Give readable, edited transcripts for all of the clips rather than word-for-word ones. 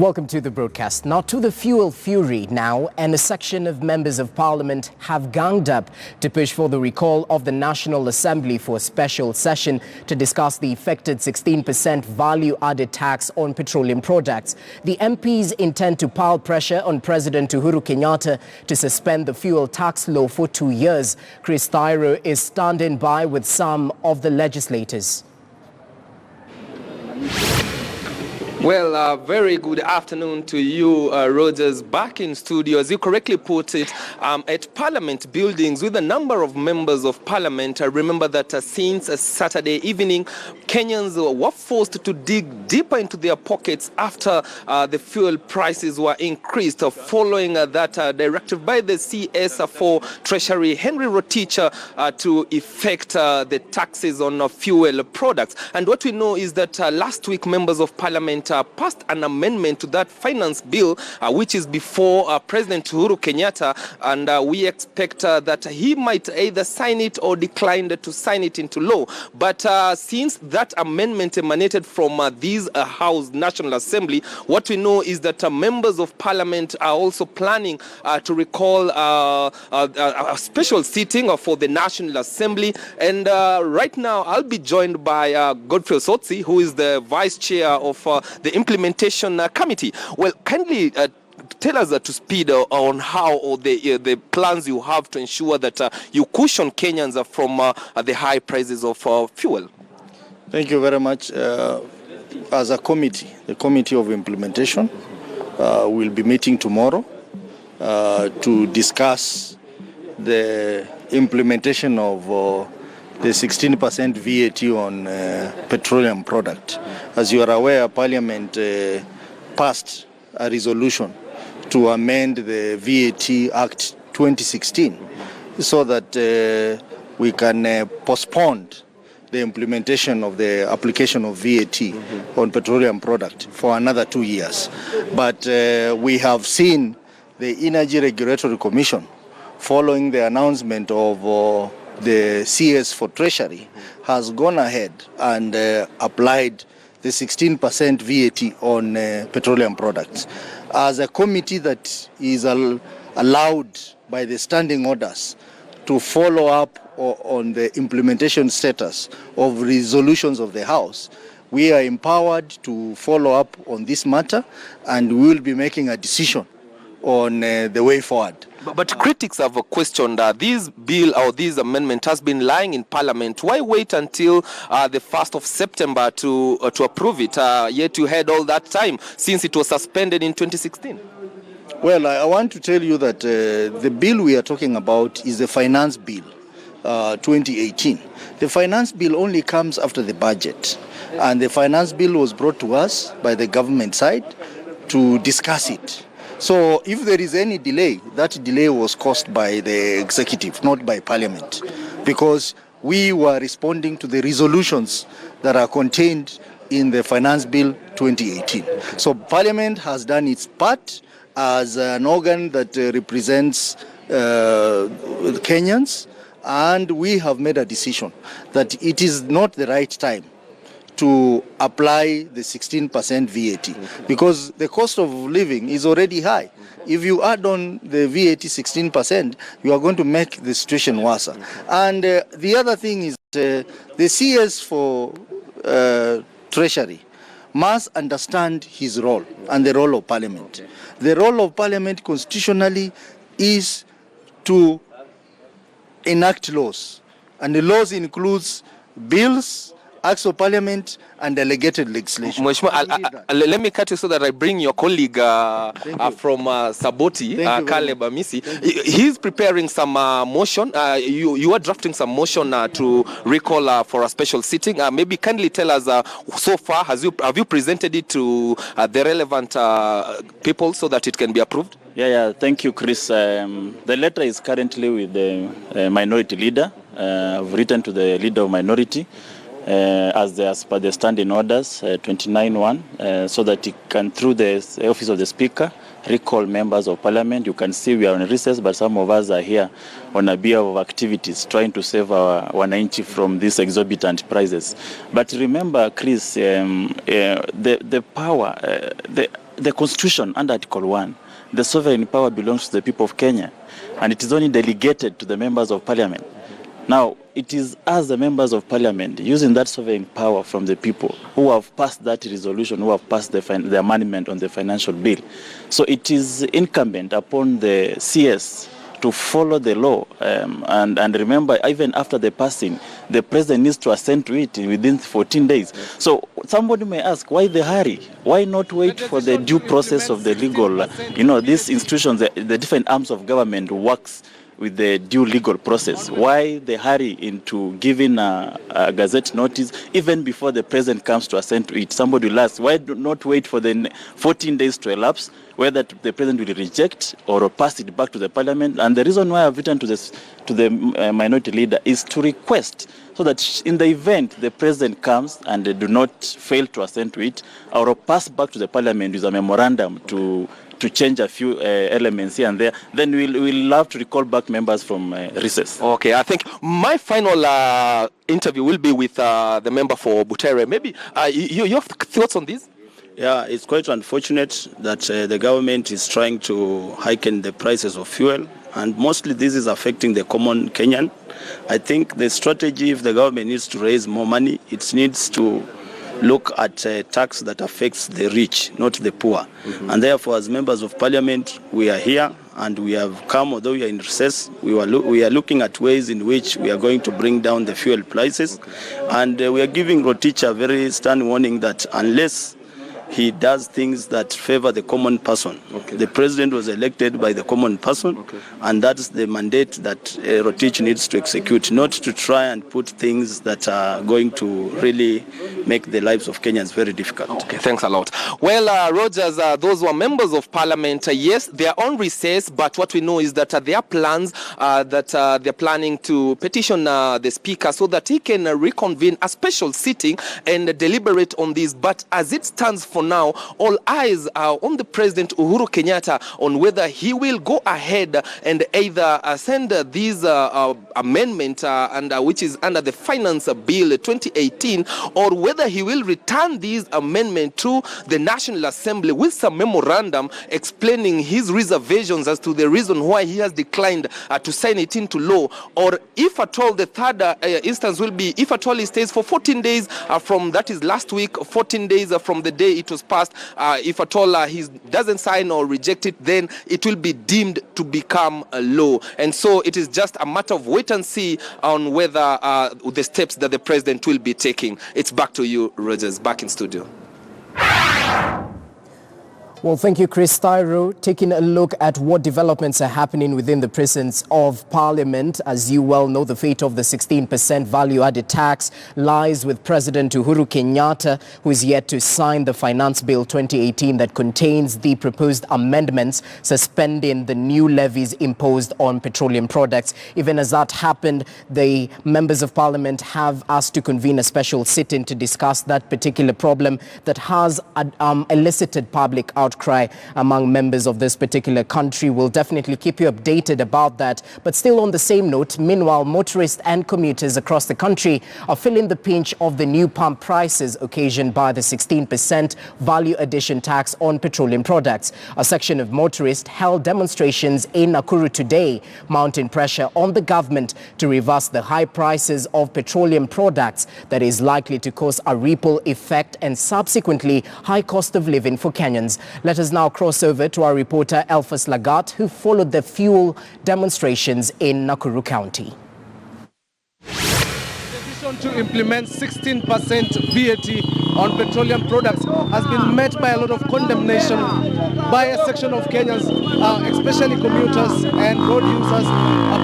Welcome to the broadcast. Now to the fuel fury now, and a section of members of parliament have ganged up to push for the recall of the National Assembly for a special session to discuss the affected 16% value-added tax on petroleum products. The MPs intend to pile pressure on President Uhuru Kenyatta to suspend the fuel tax law for 2 years. Chris Thairo is standing by with some of the legislators. Well, very good afternoon to you, Rogers, back in studio. As you correctly put it, at Parliament buildings with a number of members of Parliament. Remember that since Saturday evening, Kenyans were forced to dig deeper into their pockets after the fuel prices were increased, following that directive by the CS for Treasury, Henry Rotich, to effect the taxes on fuel products. And what we know is that last week, members of Parliament passed an amendment to that finance bill, which is before President Uhuru Kenyatta, and we expect that he might either sign it or decline to sign it into law. But since that amendment emanated from this House National Assembly, what we know is that members of Parliament are also planning to recall a special sitting for the National Assembly. And right now, I'll be joined by Godfrey Osotsi, who is the Vice Chair of the Implementation Committee. Well, kindly tell us to speed on how or the plans you have to ensure that you cushion Kenyans from the high prices of fuel. Thank you very much. As a committee, the Committee of Implementation will be meeting tomorrow to discuss the implementation of the 16% VAT on petroleum product. As you are aware, Parliament passed a resolution to amend the VAT Act 2016 so that we can postpone the implementation of the application of VAT on petroleum product for another 2 years. But we have seen the Energy Regulatory Commission, following the announcement of the CS for Treasury, has gone ahead and applied the 16% VAT on petroleum products. As a committee that is allowed by the standing orders to follow up on the implementation status of resolutions of the House, we are empowered to follow up on this matter, and we will be making a decision on the way forward. But critics have questioned this bill or this amendment has been lying in Parliament. Why wait until the 1st of September to approve it? Yet you had all that time since it was suspended in 2016. Well, I want to tell you that the bill we are talking about is the Finance Bill 2018. The Finance Bill only comes after the budget. And the Finance Bill was brought to us by the government side to discuss it. So if there is any delay, that delay was caused by the executive, not by Parliament, because we were responding to the resolutions that are contained in the Finance Bill 2018. So Parliament has done its part as an organ that represents Kenyans, and we have made a decision that it is not the right time to apply the 16% VAT, because the cost of living is already high. If you add on the VAT 16%, you are going to make the situation worse. And the other thing is the CS for Treasury must understand his role and the role of Parliament. The role of Parliament constitutionally is to enact laws, and the laws includes bills, acts of Parliament, and delegated legislation. Let me cut you so that I bring your colleague from Saboti, Caleb Amisi. He's preparing some motion. You are drafting some motion to recall for a special sitting. Maybe kindly tell us so far, have you presented it to the relevant people so that it can be approved? Yeah. Thank you, Chris. The letter is currently with the minority leader. I've written to the leader of minority as per the standing orders 29.1, so that he can, through the office of the Speaker, recall members of Parliament. You can see we are on recess, but some of us are here on a behalf of activities trying to save our 190 from these exorbitant prices. But remember, Chris, the power, the Constitution, under Article 1, the sovereign power belongs to the people of Kenya, and it is only delegated to the members of parliament. Now, it is as the members of parliament, using that sovereign power from the people, who have passed that resolution, who have passed the amendment on the financial bill. So it is incumbent upon the CS to follow the law. And remember, even after the passing, the president needs to assent to it within 14 days. So somebody may ask, why the hurry? Why not wait for the due process of the legal, these institutions, the different arms of government works with the due legal process. Why the hurry into giving a gazette notice even before the president comes to assent to it? Somebody will ask, why not wait for the 14 days to elapse, whether the president will reject or pass it back to the parliament? And the reason why I've written to the minority leader is to request so that in the event the president comes and they do not fail to assent to it, or pass back to the parliament with a memorandum to change a few elements here and there, then we'll love to recall back members from recess. Okay, I think my final interview will be with the member for Butere. Maybe you have thoughts on this? Yeah, it's quite unfortunate that the government is trying to heighten the prices of fuel, and mostly this is affecting the common Kenyan. I think the strategy, if the government needs to raise more money, it needs to look at a tax that affects the rich, not the poor. Mm-hmm. And therefore, as members of parliament, we are here and we have come, although we are in recess, we are looking at ways in which we are going to bring down the fuel prices. Okay. And we are giving Rotich a very stern warning that unless he does things that favor the common person. Okay. The president was elected by the common person, okay, and that's the mandate that Rotich needs to execute, not to try and put things that are going to really make the lives of Kenyans very difficult. Okay, thanks a lot. Well, Rogers, those were members of parliament. Yes, they are on recess, but what we know is that there are plans that they're planning to petition the speaker so that he can reconvene a special sitting and deliberate on this. But as it stands for now, all eyes are on the President Uhuru Kenyatta on whether he will go ahead and either send these amendment which is under the Finance Bill 2018, or whether he will return these amendment to the National Assembly with some memorandum explaining his reservations as to the reason why he has declined to sign it into law. Or if at all, the third instance will be, if at all he stays for 14 days from, that is last week, 14 days from the day it was passed, if at all he doesn't sign or reject it, then it will be deemed to become a law. And so it is just a matter of wait and see on whether the steps that the president will be taking. It's back to you, Rogers, back in studio. Well, thank you, Chris Tyro. Taking a look at what developments are happening within the presence of Parliament. As you well know, the fate of the 16% value-added tax lies with President Uhuru Kenyatta, who is yet to sign the Finance Bill 2018 that contains the proposed amendments suspending the new levies imposed on petroleum products. Even as that happened, the members of Parliament have asked to convene a special sit-in to discuss that particular problem that has elicited public outcry among members of this particular country. We'll definitely keep you updated about that. But still on the same note, meanwhile, motorists and commuters across the country are feeling the pinch of the new pump prices occasioned by the 16% value addition tax on petroleum products. A section of motorists held demonstrations in Nakuru today, mounting pressure on the government to reverse the high prices of petroleum products that is likely to cause a ripple effect and subsequently high cost of living for Kenyans. Let us now cross over to our reporter Elphas Lagat, who followed the fuel demonstrations in Nakuru County. To implement 16% VAT on petroleum products has been met by a lot of condemnation by a section of Kenyans, especially commuters and road users,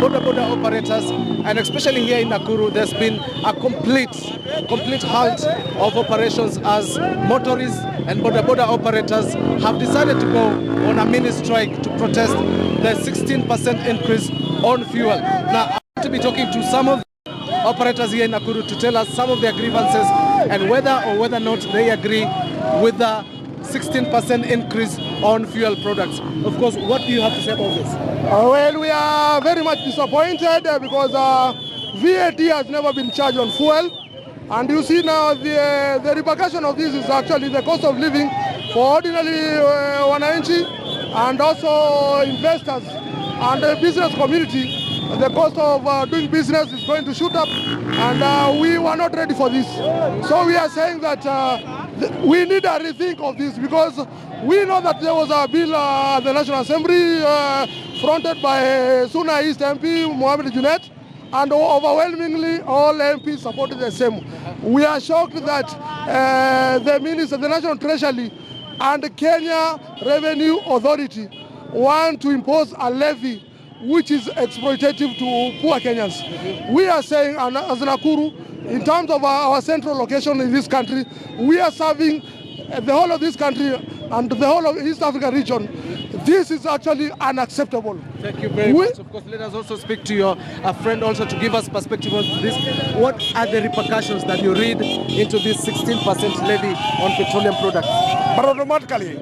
border operators, and especially here in Nakuru, there's been a complete halt of operations as motorists and border operators have decided to go on a mini strike to protest the 16% increase on fuel. Now, I want to be talking to some of operators here in Nakuru to tell us some of their grievances and whether or not they agree with the 16% increase on fuel products. Of course, what do you have to say about this? Well, we are very much disappointed because VAT has never been charged on fuel. And you see now the repercussion of this is actually the cost of living for ordinary wananchi and also investors and the business community. The cost of doing business is going to shoot up, and we were not ready for this. So we are saying that we need a rethink of this, because we know that there was a bill at the National Assembly fronted by Suna East MP Mohamed Junet, and overwhelmingly all MPs supported the same. We are shocked that the Minister, the National Treasury and Kenya Revenue Authority want to impose a levy which is exploitative to poor Kenyans. We are saying, as Nakuru, in terms of our central location in this country, we are serving the whole of this country and the whole of East Africa region. This is actually unacceptable. Thank you very much. Of course, let us also speak to your friend also to give us perspective on this. What are the repercussions that you read into this 16% levy on petroleum products? But automatically,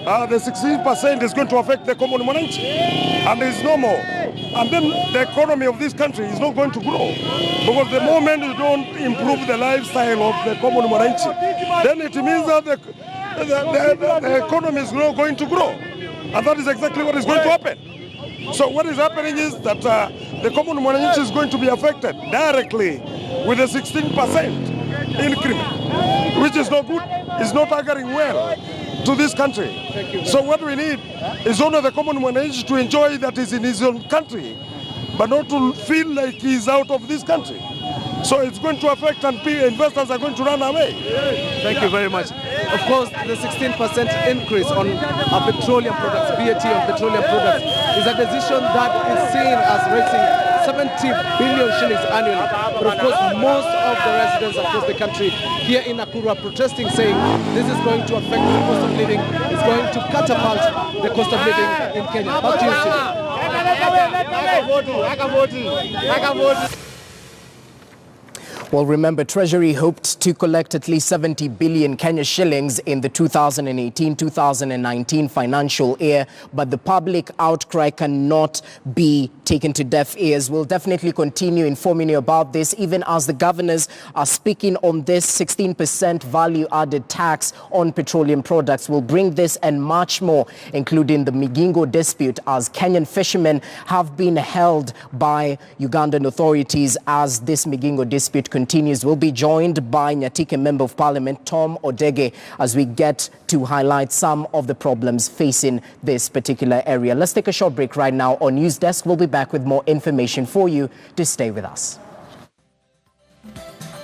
the 16% is going to affect the common mwananchi, and it's no more. And then the economy of this country is not going to grow, because the moment you don't improve the lifestyle of the common mwananchi, then it means that the economy is not going to grow, and that is exactly what is going to happen. So what is happening is that the common mwananchi is going to be affected directly with a 16% increment, which is not good. It's not auguring well to this country. So what we need is only the common mwananchi to enjoy that is in his own country, but not to feel like he's out of this country. So it's going to affect, and investors are going to run away. Thank you very much. Of course, the 16% increase on petroleum products, VAT on petroleum products, is a decision that is seen as raising 70 billion shillings annually. But of course, most of the residents across the country here in Nakuru are protesting, saying this is going to affect the cost of living, it's going to catapult the cost of living in Kenya. Back to you, Steve. Well, remember, Treasury hoped to collect at least 70 billion Kenya shillings in the 2018-2019 financial year, but the public outcry cannot be taken to deaf ears. We'll definitely continue informing you about this, even as the governors are speaking on this 16% value-added tax on petroleum products. We'll bring this and much more, including the Migingo dispute, as Kenyan fishermen have been held by Ugandan authorities as this Migingo dispute continues. We'll be joined by Nyatike Member of Parliament Tom Odege as we get to highlight some of the problems facing this particular area. Let's take a short break right now on News Desk. We'll be back with more information for you to stay with us.